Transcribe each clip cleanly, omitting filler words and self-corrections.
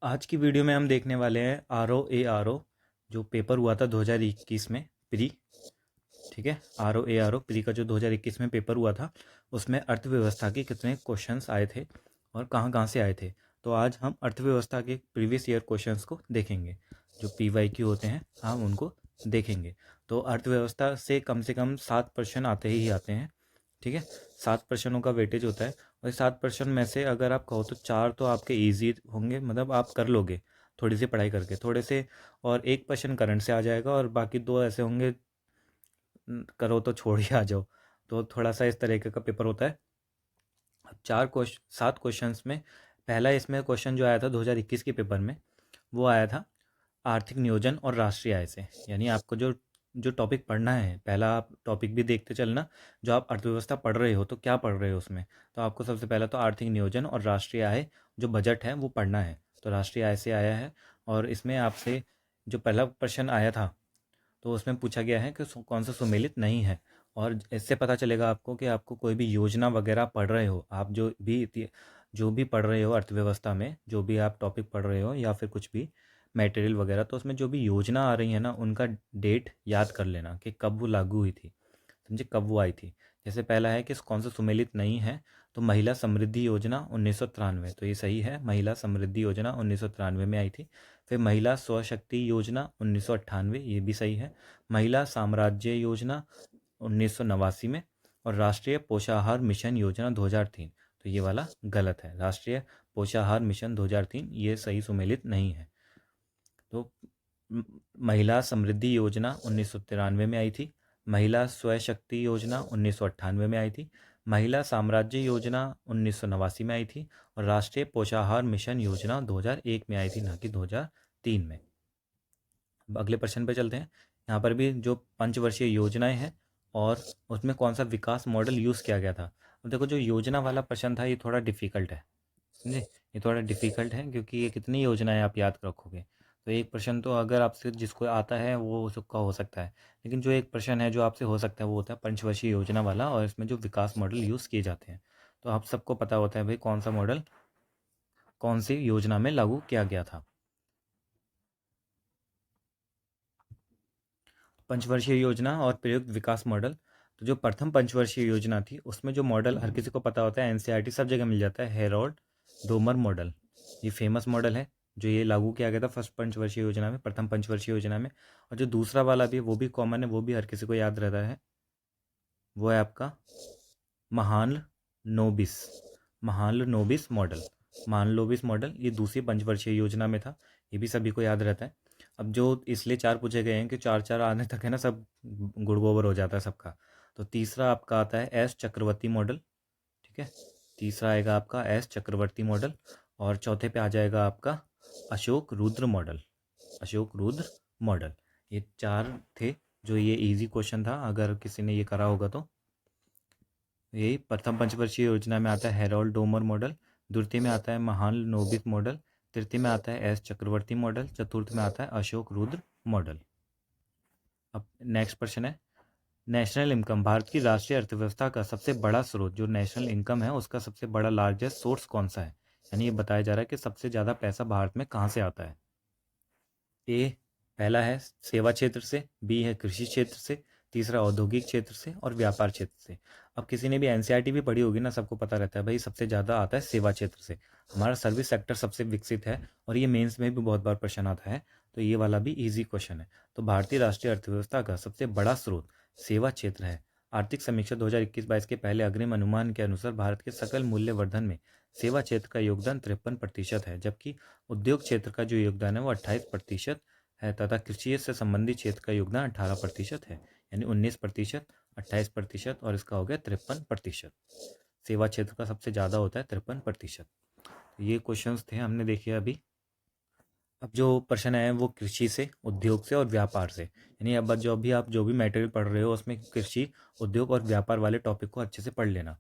आज की वीडियो में हम देखने वाले हैं RO जो पेपर हुआ था 2021 में प्री। ठीक है, RO प्री का जो 2021 में पेपर हुआ था उसमें अर्थव्यवस्था के कितने क्वेश्चंस आए थे और कहाँ कहाँ से आए थे। तो आज हम अर्थव्यवस्था के प्रीवियस ईयर क्वेश्चंस को देखेंगे। जो PYQ होते हैं हम उनको देखेंगे। तो अर्थव्यवस्था से कम 7% आते ही आते हैं। ठीक है, 7% का वेटेज होता है और 7% में से अगर आप कहो तो 4 तो आपके इजी होंगे, मतलब आप कर लोगे थोड़ी सी पढ़ाई करके थोड़े से, और 1% करंट से आ जाएगा और बाकी 2 ऐसे होंगे करो तो छोड़ ही आ जाओ। तो थोड़ा सा इस तरीके का पेपर होता है। अब 7 क्वेश्चंस में पहला इसमें क्वेश्चन जो आया था 2021 के पेपर में वो आया था आर्थिक नियोजन और राष्ट्रीय आय से। यानी आपको जो जो टॉपिक पढ़ना है, पहला आप टॉपिक भी देखते चलना। जो आप अर्थव्यवस्था पढ़ रहे हो तो क्या पढ़ रहे हो उसमें, तो आपको सबसे पहला तो आर्थिक नियोजन और राष्ट्रीय आय जो बजट है वो पढ़ना है। तो राष्ट्रीय आय से आया है और इसमें आपसे जो पहला प्रश्न आया था तो उसमें पूछा गया है कि कौन सा सुमेलित नहीं है। और इससे पता चलेगा आपको कि आपको कोई भी योजना वगैरह पढ़ रहे हो, आप जो भी पढ़ रहे हो अर्थव्यवस्था में, जो भी आप टॉपिक पढ़ रहे हो या फिर कुछ भी मटेरियल वगैरह, तो उसमें जो भी योजना आ रही है ना उनका डेट याद कर लेना कि कब वो लागू हुई थी, समझे, कब वो आई थी। जैसे पहला है कि कौन सा सुमेलित नहीं है, तो महिला समृद्धि योजना 1993, तो ये सही है, महिला समृद्धि योजना 1993 में आई थी। फिर महिला स्वशक्ति योजना 1998, ये भी सही है। महिला साम्राज्य योजना 1989 में। और राष्ट्रीय पोषाहार मिशन योजना 2003, तो ये वाला गलत है। राष्ट्रीय पोषाहार मिशन 2003 ये सही सुमेलित नहीं है। तो म- महिला समृद्धि योजना 1993 में आई थी। महिला स्वशक्ति योजना 1998 में आई थी। महिला साम्राज्य योजना 1989 में आई थी। और राष्ट्रीय पोषाहार मिशन योजना 2001 में आई थी, ना कि 2003 में। अब अगले प्रश्न पे चलते हैं। यहाँ पर भी जो पंचवर्षीय योजनाएं हैं और उसमें कौन सा विकास मॉडल यूज़ किया गया था। अब देखो जो योजना वाला प्रश्न था ये थोड़ा डिफ़िकल्ट है, समझे, ये थोड़ा डिफ़िकल्ट है क्योंकि ये कितनी योजनाएं आप याद रखोगे। तो एक प्रश्न तो अगर आपसे जिसको आता है वो उसका हो सकता है, लेकिन जो एक प्रश्न है जो आपसे हो सकता है वो होता है पंचवर्षीय योजना वाला, और इसमें जो विकास मॉडल यूज़ किए जाते हैं। तो आप सबको पता होता है भाई कौन सा मॉडल कौन सी योजना में लागू किया गया था। पंचवर्षीय योजना और प्रयुक्त विकास मॉडल। तो जो प्रथम पंचवर्षीय योजना थी उसमें जो मॉडल हर किसी को पता होता है, एनसीईआरटी सब जगह मिल जाता है, हेरोल्ड डोमर मॉडल। ये फेमस मॉडल है जो ये लागू किया गया था फर्स्ट पंचवर्षीय योजना में, प्रथम पंचवर्षीय योजना में। और जो दूसरा वाला भी है वो भी कॉमन है, वो भी हर किसी को याद रहता है, वो है आपका महान नोबिस महान नोबिस मॉडल। महान नोबिस मॉडल ये दूसरी पंचवर्षीय योजना में था, ये भी सभी को याद रहता है। अब जो इसलिए 4 पूछे गए हैं कि 4 आने तक है ना सब गुड़ गोबर हो जाता है सबका। तो तीसरा आपका आता है एस चक्रवर्ती मॉडल। ठीक है, तीसरा आएगा आपका एस चक्रवर्ती मॉडल। और चौथे पे आ जाएगा आपका अशोक रुद्र मॉडल। अशोक रुद्र मॉडल, ये 4 थे। जो ये इजी क्वेश्चन था अगर किसी ने ये करा होगा तो। यही प्रथम पंचवर्षीय योजना में आता है हेरोल्ड डोमर मॉडल, द्वितीय में आता है महान नोबिस मॉडल, तृतीय में आता है एस चक्रवर्ती मॉडल, चतुर्थ में आता है अशोक रुद्र मॉडल। अब नेक्स्ट प्रश्न है, नेशनल इनकम, भारत की राष्ट्रीय अर्थव्यवस्था का सबसे बड़ा स्रोत, जो नेशनल इनकम है उसका सबसे बड़ा लार्जेस्ट सोर्स कौन सा है। यानी ये बताया जा रहा है कि सबसे ज़्यादा पैसा भारत में कहाँ से आता है। ए पहला है सेवा क्षेत्र से, बी है कृषि क्षेत्र से, तीसरा औद्योगिक क्षेत्र से और व्यापार क्षेत्र से। अब किसी ने भी एनसीईआरटी भी पढ़ी होगी ना, सबको पता रहता है भाई सबसे ज़्यादा आता है सेवा क्षेत्र से। हमारा सर्विस सेक्टर सबसे विकसित है और ये मेंस में भी बहुत बार प्रश्न आता है, तो ये वाला भी इजी क्वेश्चन है। तो भारतीय राष्ट्रीय अर्थव्यवस्था का सबसे बड़ा स्रोत सेवा क्षेत्र है। आर्थिक समीक्षा 2021-22 के पहले अग्रिम अनुमान के अनुसार भारत के सकल मूल्य वर्धन में सेवा क्षेत्र का योगदान 53% है, जबकि उद्योग क्षेत्र का जो योगदान है वो 28% है, तथा कृषि से संबंधित क्षेत्र का योगदान 18% है। यानी 19%, 28% और इसका हो गया 53%। सेवा क्षेत्र का सबसे ज़्यादा होता है 53%। ये क्वेश्चंस थे हमने देखे अभी। अब जो प्रश्न है वो कृषि से, उद्योग से और व्यापार से। यानी अब जो भी मटेरियल पढ़ रहे हो उसमें कृषि, उद्योग और व्यापार वाले टॉपिक को अच्छे से पढ़ लेना।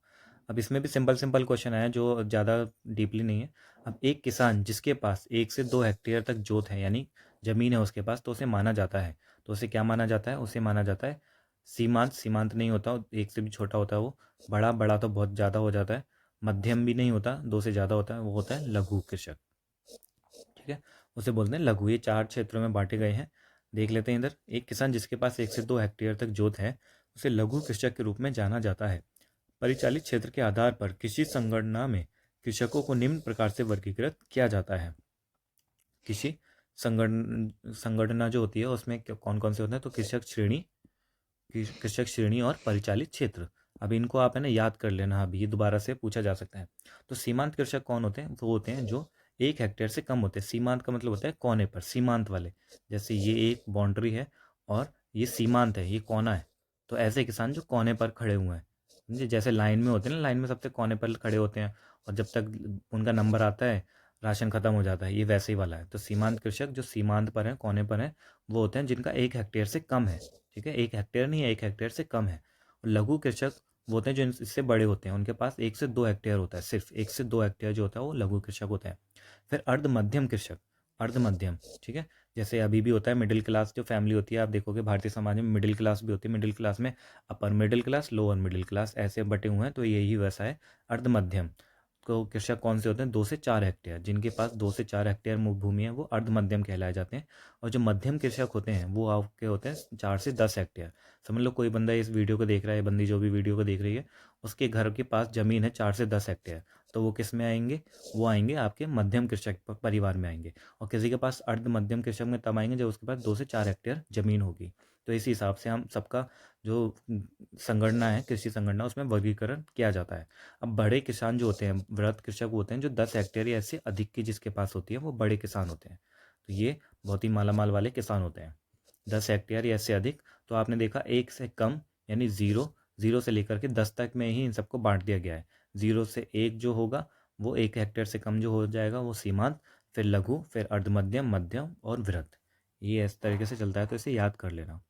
अब इसमें भी सिंपल सिंपल क्वेश्चन है जो ज़्यादा डीपली नहीं है। अब एक किसान जिसके पास 1 से 2 हेक्टेयर तक जोत है, यानी ज़मीन है उसके पास, तो उसे माना जाता है, तो उसे क्या माना जाता है, उसे माना जाता है सीमांत। सीमांत नहीं होता, 1 से भी छोटा होता है वो। बड़ा बड़ा तो बहुत ज़्यादा हो जाता है। मध्यम भी नहीं होता, 2 से ज़्यादा होता है, वो होता है लघु कृषक। ठीक है, उसे बोलते हैं लघु। ये 4 क्षेत्रों में बांटे गए हैं। देख लेते हैं इधर। एक किसान जिसके पास 1 से 2 हेक्टेयर तक जोत है उसे लघु कृषक के रूप में जाना जाता है। परिचालित क्षेत्र के आधार पर कृषि संगणना में कृषकों को निम्न प्रकार से वर्गीकृत किया जाता है। कृषि संगणना जो होती है उसमें कौन कौन से होते हैं, तो कृषक श्रेणी और परिचालित क्षेत्र। अब इनको आप है ना याद कर लेना, अभी दोबारा से पूछा जा सकता है। तो सीमांत कृषक कौन होते हैं, वो होते हैं जो 1 हेक्टेयर से कम होते हैं। सीमांत का मतलब होता है कोने पर, सीमांत वाले। जैसे ये एक बाउंड्री है और ये सीमांत है, ये कोना है। तो ऐसे किसान जो कोने पर खड़े हुए हैं, समझे, जैसे लाइन में होते हैं ना, लाइन में सबसे कोने पर खड़े होते हैं और जब तक उनका नंबर आता है राशन खत्म हो जाता है, ये वैसे ही वाला है। तो सीमांत कृषक जो सीमांत पर है, कोने पर है, वो होते हैं जिनका 1 हेक्टेयर से कम है। ठीक है, 1 हेक्टेयर नहीं है, 1 हेक्टेयर से कम है। और लघु कृषक वो होते हैं जो इससे बड़े होते हैं, उनके पास 1 से 2 हेक्टेयर होता है, सिर्फ 1 से 2 हेक्टेयर जो होता है वो लघु कृषक होता है। फिर अर्ध मध्यम कृषक, अर्ध मध्यम, ठीक है, जैसे अभी भी होता है मिडिल क्लास जो फैमिली होती है, आप देखोगे भारतीय समाज में मिडिल क्लास भी होती है। मिडिल क्लास में upper middle class, lower middle class ऐसे बटे हुए हैं, तो यही वैसा है अर्ध मध्यम। तो कृषक कौन से होते हैं, 2 से 4 हेक्टेयर, जिनके पास 2 से 4 हेक्टेयर भूमि है वो अर्ध मध्यम कहलाए जाते हैं। और जो मध्यम कृषक होते हैं वो आपके होते हैं 4 से 10 हेक्टेयर। समझ लो कोई बंदा इस वीडियो को देख रहा है, बंदी जो भी वीडियो को देख रही है, उसके घर के पास जमीन है 4 से 10 हेक्टेयर, तो वो किस में आएंगे, वो आएंगे आपके मध्यम कृषक परिवार में आएंगे। और किसी के पास अर्ध मध्यम कृषक में तब आएंगे जब उसके पास 2 से 4 हेक्टेयर जमीन होगी। तो इसी हिसाब से हम सबका जो संगणना है, कृषि संगणना, उसमें वर्गीकरण किया जाता है। अब बड़े किसान जो होते हैं, वृहद कृषक होते हैं जो 10 हेक्टेयर या इससे अधिक की जिसके पास होती है, वो बड़े किसान होते हैं। तो ये बहुत ही मालामाल वाले किसान होते हैं, 10 हेक्टेयर या इससे अधिक। तो आपने देखा 1 से कम यानी 0, 0 से लेकर के 10 तक में ही इन सबको बांट दिया गया है। 0 से 1 जो होगा वो 1 हेक्टेयर से कम जो हो जाएगा वो सीमांत, फिर लघु, फिर अर्धमध्यम, मध्यम और वृहद। ये इस तरीके से चलता है, तो इसे याद कर लेना।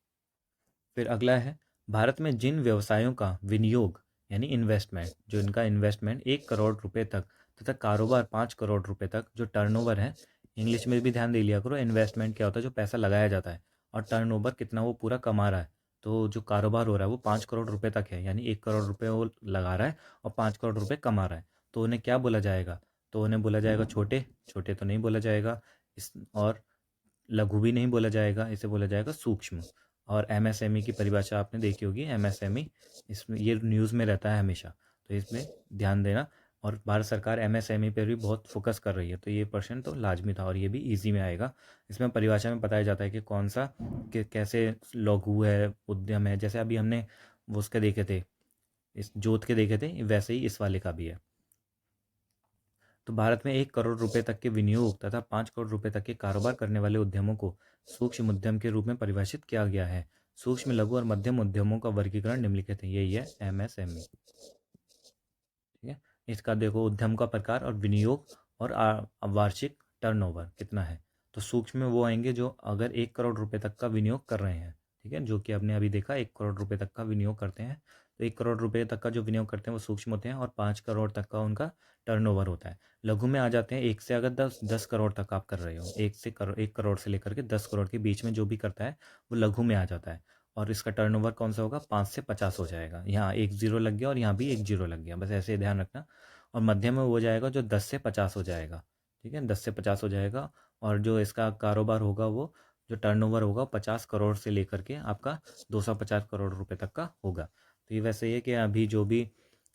फिर अगला है, भारत में जिन व्यवसायों का विनियोग यानी इन्वेस्टमेंट, जो इनका इन्वेस्टमेंट 1 करोड़ रुपए तक तथा कारोबार 5 करोड़ रुपए तक जो टर्नओवर है, इंग्लिश में भी ध्यान दे लिया करो, इन्वेस्टमेंट क्या होता है, जो पैसा लगाया जाता है, और टर्नओवर कितना वो पूरा कमा रहा है। तो जो कारोबार हो रहा है वो 5 करोड़ रुपए तक है, यानी 1 करोड़ रुपए वो लगा रहा है और 5 करोड़ रुपए कमा रहा है, तो उन्हें क्या बोला जाएगा, तो उन्हें बोला जाएगा छोटे, छोटे तो नहीं बोला जाएगा इस, और लघु भी नहीं बोला जाएगा, इसे बोला जाएगा सूक्ष्म। और एमएसएमई की परिभाषा आपने देखी होगी, एमएसएमई इसमें ये न्यूज़ में रहता है हमेशा, तो इसमें ध्यान देना। और भारत सरकार एमएसएमई पर भी बहुत फोकस कर रही है, तो ये प्रश्न तो लाजमी था और ये भी इजी में आएगा। इसमें परिभाषा में बताया जाता है कि कौन सा कैसे लघु है, उद्यम है। जैसे अभी हमने वो उसके देखे थे, इस जोत के देखे थे, वैसे ही इस वाले का भी है। तो भारत में 1 करोड़ रुपए तक के विनियोग तथा 5 करोड़ रुपए तक के कारोबार करने वाले उद्यमों को सूक्ष्म उद्यम के रूप में परिभाषित किया गया है। सूक्ष्म, लघु और मध्यम उद्यमों का वर्गीकरण निम्नलिखित है, यही है एमएसएमई। ठीक है, इसका देखो उद्यम का प्रकार और विनियोग और वार्षिक टर्नओवर कितना है। तो सूक्ष्म में वो आएंगे जो अगर 1 करोड़ रुपए तक का विनियोग कर रहे हैं, ठीक है, जो कि आपने अभी देखा 1 करोड़ रुपए तक का विनियोग करते हैं, तो 1 करोड़ रुपए तक का जो विनियोग करते हैं वो सूक्ष्म होते हैं और 5 करोड़ तक का उनका टर्नओवर होता है। लघु में आ जाते हैं, एक से अगर 10 करोड़ तक आप कर रहे हो, 1 करोड़ से लेकर के 10 करोड़ के बीच में जो भी करता है वो लघु में आ जाता है। और इसका टर्नओवर कौन सा होगा, 5 से 50 हो जाएगा। यहाँ एक जीरो लग गया और यहाँ भी एक जीरो लग गया, बस ऐसे ध्यान रखना। और मध्यम में वो जाएगा जो 10 से 50 हो जाएगा, ठीक है, 10 से 50 हो जाएगा। और जो इसका कारोबार होगा वो जो टर्नओवर होगा 50 करोड़ से लेकर के आपका 250 करोड़ रुपए तक का होगा। तो ये वैसे ही है कि अभी जो भी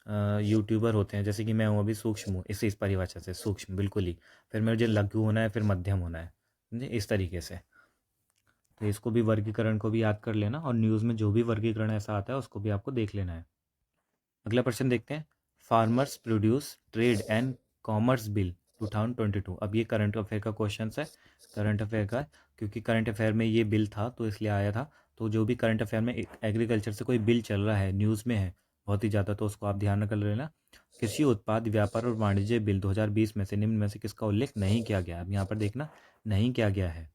यूट्यूबर होते हैं, जैसे कि मैं हूँ अभी सूक्ष्म हूँ, इस परिभाषा से सूक्ष्म बिल्कुल ही, फिर मुझे लघु होना है, फिर मध्यम होना है, समझे, इस तरीके से। तो इसको भी वर्गीकरण को भी याद कर लेना और न्यूज़ में जो भी वर्गीकरण ऐसा आता है उसको भी आपको देख लेना है। अगला प्रश्न देखते हैं, farmers produce trade and commerce bill 2022। अब ये करंट अफेयर का क्वेश्चन है, करंट अफेयर का, क्योंकि करंट अफेयर में ये बिल था तो इसलिए आया था। तो जो भी करंट अफेयर में एग्रीकल्चर से कोई बिल चल रहा है, न्यूज़ में है बहुत ही ज़्यादा, तो उसको आप ध्यान रख लेना। कृषि उत्पाद व्यापार और वाणिज्य बिल 2020 में से निम्न में से किसका उल्लेख नहीं किया गया। अब यहाँ पर देखना नहीं किया गया है।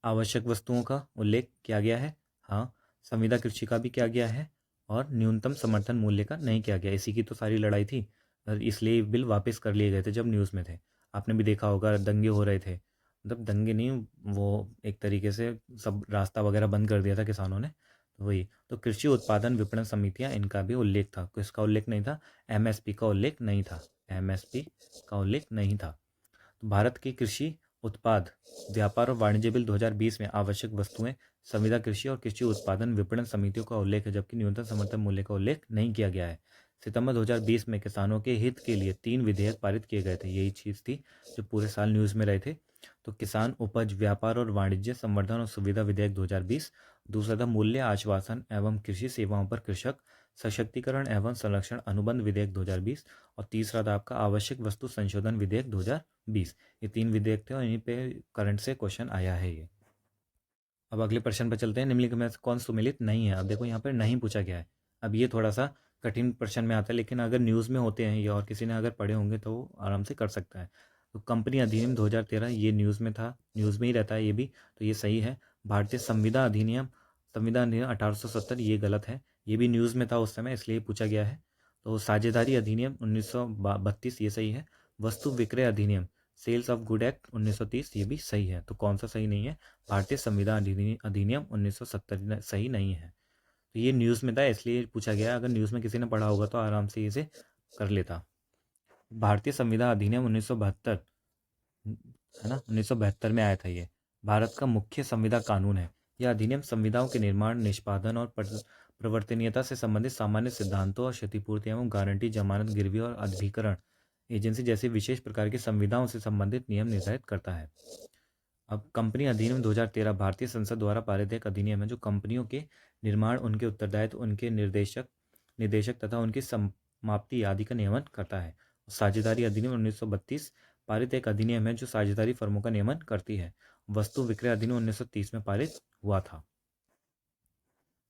आवश्यक वस्तुओं का उल्लेख किया गया है, हाँ। संविदा कृषि का भी किया गया है और न्यूनतम समर्थन मूल्य का नहीं किया गया। इसी की तो सारी लड़ाई थी और इसलिए बिल वापस कर लिए गए थे जब न्यूज़ में थे। आपने भी देखा होगा दंगे हो रहे थे, मतलब दंगे नहीं, वो एक तरीके से सब रास्ता वगैरह बंद कर दिया था किसानों ने, तो वही। तो कृषि उत्पादन विपणन समितियां, इनका भी उल्लेख था, किसका उल्लेख नहीं था, एमएसपी का उल्लेख नहीं था, एमएसपी का उल्लेख नहीं था। तो भारत की कृषि उत्पाद व्यापार और वाणिज्य बिल 2020 में आवश्यक वस्तुएं संविदा कृषि और कृषि उत्पादन विपणन समितियों का उल्लेख है, जबकि न्यूनतम समर्थन मूल्य का उल्लेख नहीं किया गया है। सितंबर 2020 में किसानों के हित के लिए 3 विधेयक पारित किए गए थे। यही चीज़ थी जो पूरे साल न्यूज़ में रहे थे। तो किसान उपज व्यापार और वाणिज्य संवर्धन और सुविधा विधेयक 2020, दूसरा था मूल्य आश्वासन एवं कृषि सेवाओं पर कृषक सशक्तिकरण एवं संरक्षण अनुबंध विधेयक 2020, और तीसरा था आपका आवश्यक वस्तु संशोधन विधेयक 2020। ये 3 विधेयक थे और इन्हीं पे करंट से क्वेश्चन आया है ये। अब अगले प्रश्न पर चलते हैं। निम्नलिखित में से कौन सुमेलित नहीं है? अब देखो यहाँ पर नहीं पूछा गया है। अब ये थोड़ा सा कठिन प्रश्न में आता है, लेकिन अगर न्यूज़ में होते हैं ये और किसी ने अगर पढ़े होंगे तो वो आराम से कर सकता है। तो कंपनी अधिनियम 2013 ये न्यूज़ में था, न्यूज़ में ही रहता है ये भी, तो ये सही है। भारतीय संविधान अधिनियम 1870 ये गलत है, ये भी न्यूज़ में था उस समय इसलिए पूछा गया है। तो साझेदारी अधिनियम 1932 ये सही है। वस्तु विक्रय अधिनियम सेल्स ऑफ गुड एक्ट 1930 ये भी सही है। तो कौन सा सही नहीं है? भारतीय संविधान अधिनियम 1970 सही नहीं है। तो ये न्यूज़ में था इसलिए पूछा गया। अगर न्यूज़ में किसी ने पढ़ा होगा तो आराम से इसे कर लेता। भारतीय संविधान अधिनियम 1972 है ना, 1972 में आया था ये। भारत का मुख्य संविदा कानून है। यह अधिनियम संविदाओं के निर्माण, निष्पादन और प्रवर्तनीयता से संबंधित सामान्य सिद्धांतों और क्षतिपूर्ति एवं गारंटी, जमानत, गिरवी और अभिकरण एजेंसी जैसे विशेष प्रकार की संविदाओं से संबंधित नियम निर्धारित करता है। अब कंपनी अधिनियम 2013 भारतीय संसद द्वारा पारित एक अधिनियम है जो कंपनियों के निर्माण, उनके उत्तरदायित्व, उनके निदेशक तथा उनकी समाप्ति आदि का नियमन करता है। साझेदारी अधिनियम 1932 पारित एक अधिनियम है जो साझेदारी फर्मों का नियमन करती है। वस्तु विक्रय अधिनियम 1930 में पारित हुआ था।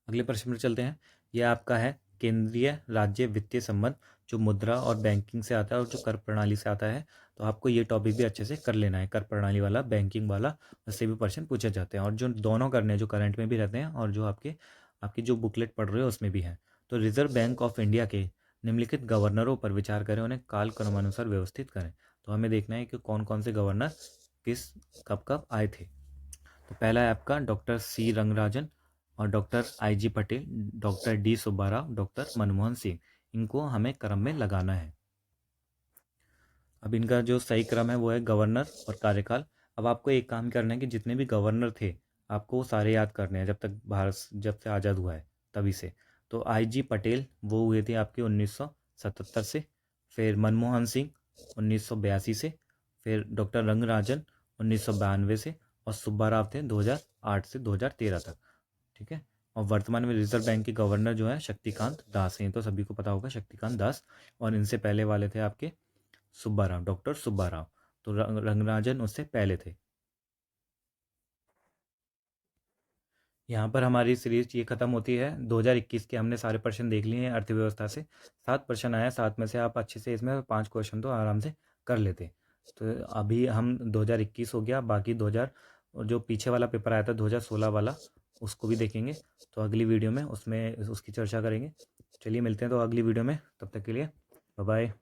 अगले प्रश्न पर चलते हैं। यह आपका है केंद्रीय राज्य वित्तीय संबंध, जो मुद्रा और बैंकिंग से आता है और जो कर प्रणाली से आता है। तो आपको ये टॉपिक भी अच्छे से कर लेना है, कर प्रणाली वाला, बैंकिंग वाला, उससे भी प्रश्न पूछे जाते हैं। और जो दोनों करने हैं, जो करंट में भी रहते हैं और जो आपकी जो बुकलेट पढ़ रहे हो उसमें भी है। तो रिजर्व बैंक ऑफ इंडिया के निम्नलिखित गवर्नरों पर विचार करें, उन्हें कालक्रमानुसार व्यवस्थित करें। तो हमें देखना है कि कौन कौन से गवर्नर किस कब कब आए थे। तो पहला है आपका डॉक्टर सी रंगराजन और doctor IG Patel, doctor D Subbarao, doctor Manmohan Singh. इनको हमें क्रम में लगाना है। अब इनका जो सही क्रम है वो है गवर्नर और कार्यकाल। अब आपको एक काम करना है कि जितने भी गवर्नर थे आपको वो सारे याद करने हैं, जब से आज़ाद हुआ है तभी से। तो IG पटेल वो हुए थे आपके 1977 से, फिर मनमोहन सिंह 1982 से, फिर डॉक्टर रंगराजन 1992 से, और सुब्बाराव थे 2008 से 2013 तक। ठीक है। और वर्तमान में रिजर्व बैंक के गवर्नर जो है शक्तिकांत दास हैं, तो सभी को पता होगा शक्तिकांत दास। और इनसे पहले वाले थे आपके सुब्बाराव, डॉक्टर सुब्बाराव। तो रंगराजन उससे पहले थे। यहाँ पर हमारी सीरीज ये खत्म होती है। 2021 के हमने सारे प्रश्न देख लिए हैं अर्थव्यवस्था से। 7 प्रश्न आया, 7 में से आप अच्छे से इसमें 5 क्वेश्चन तो आराम से कर लेते। तो अभी हम 2021 हो गया, बाकी 2000 जो पीछे वाला पेपर आया था 2016 वाला उसको भी देखेंगे। तो अगली वीडियो में उसमें उसकी चर्चा करेंगे। चलिए मिलते हैं तो अगली वीडियो में, तब तक के लिए बाय बाय।